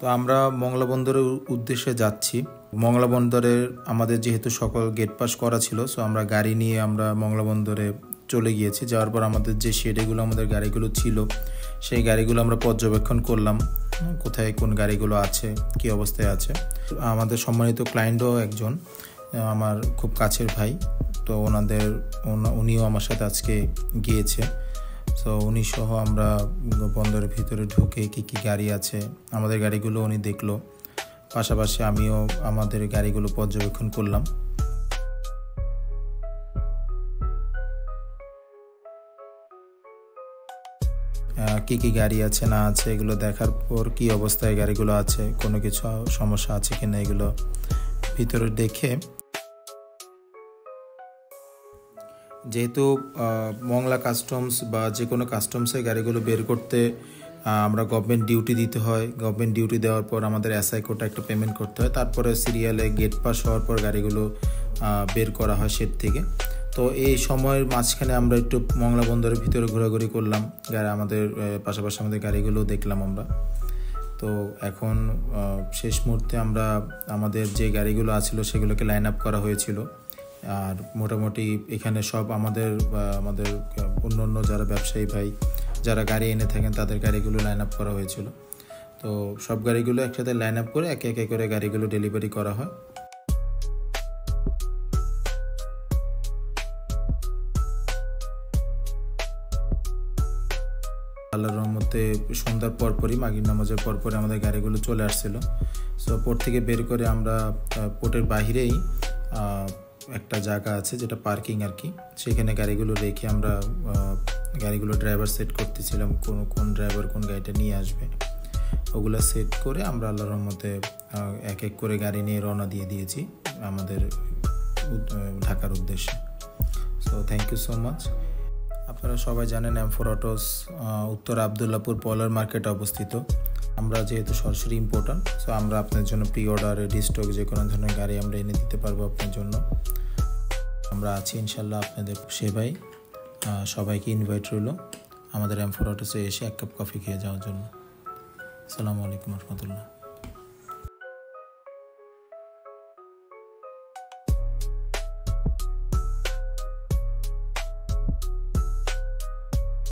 তো আমরা মংলা বন্দরের উদ্দেশ্যে যাচ্ছি। মংলা বন্দরের আমাদের যেহেতু সকল গেট পাস করা ছিল, সো আমরা গাড়ি নিয়ে আমরা মংলা বন্দরে চলে গিয়েছি। যাওয়ার পর আমাদের যে শেডেগুলো আমাদের গাড়িগুলো ছিল, সেই গাড়িগুলো আমরা পর্যবেক্ষণ করলাম, কোথায় কোন গাড়িগুলো আছে, কী অবস্থায় আছে। আমাদের সম্মানিত ক্লায়েন্টও একজন আমার খুব কাছের ভাই, তো উনিও আমার সাথে আজকে গিয়েছে। সো উনি সহ আমরা বন্দরের ভিতরে ঢুকে কী কী গাড়ি আছে আমাদের গাড়িগুলো উনি দেখলো, পাশাপাশি আমিও আমাদের গাড়িগুলো পর্যবেক্ষণ করলাম। কী কী গাড়ি আছে না আছে এগুলো দেখার পর কী অবস্থায় গাড়িগুলো আছে, কোনো কিছু সমস্যা আছে কিনা এগুলো ভিতরে দেখে, যেহেতু মংলা কাস্টমস বা যে কোনো কাস্টমসে গাড়িগুলো বের করতে আমরা গভর্নমেন্ট ডিউটি দিতে হয়। গভর্নমেন্ট ডিউটি দেওয়ার পর আমাদের এসআই কোটা একটা পেমেন্ট করতে হয়, তারপরে সিরিয়ালে গেট পাস হওয়ার পর গাড়িগুলো বের করা হয় শেড থেকে। তো এই সময়ের মাঝখানে আমরা একটু মংলা বন্দরের ভিতরে ঘোরাঘুরি করলাম, আমাদের পাশাপাশি আমাদের গাড়িগুলো দেখলাম আমরা। তো এখন শেষ মুহূর্তে আমরা আমাদের যে গাড়িগুলো আছিল সেগুলোকে লাইন আপ করা হয়েছিল। আর মোটামুটি এখানে সব আমাদের অন্য যারা ব্যবসায়ী ভাই যারা গাড়ি এনে থাকেন তাদের গাড়িগুলো লাইন আপ করা হয়েছিল। তো সব গাড়িগুলো একসাথে লাইন আপ করে একে একে করে গাড়িগুলো ডেলিভারি করা হয়। আল্লাহর রহমতে সন্ধ্যার পরপরই মাগরিব নামাজের পরপরই আমাদের গাড়িগুলো চলে আসছিল। সো পোর্ট থেকে বের করে আমরা পোর্টের বাহিরেই একটা জায়গা আছে যেটা পার্কিং আর কি, সেখানে গাড়িগুলো রেখে আমরা গাড়িগুলো ড্রাইভার সেট করতেছিলাম, কোন ড্রাইভার কোন গাড়িটা নিয়ে আসবে ওগুলো সেট করে আমরা আল্লাহর রহমতে এক এক করে গাড়ি নিয়ে রওনা দিয়ে দিয়েছি আমাদের ঢাকার উদ্দেশ্যে। So thank you so much. আপনারা সবাই জানেন M4 অটোস উত্তর আবদুল্লাপুর পলার মার্কেটে অবস্থিত। আমরা যেহেতু সরাসরি ইম্পোর্টার, সো আমরা আপনার জন্য প্রি অর্ডার রেডি স্টক যে কোনো ধরনের গাড়ি আমরা এনে দিতে পারবো আপনার জন্য। আমরা আছি ইনশাল্লাহ আপনাদের সেবায়। সবাইকে ইনভাইট রইল আমাদের M4 অটোসে এসে এক কাপ কফি খেয়ে যাওয়ার জন্য। আসসালামু আলাইকুম রহমতুল্লাহ।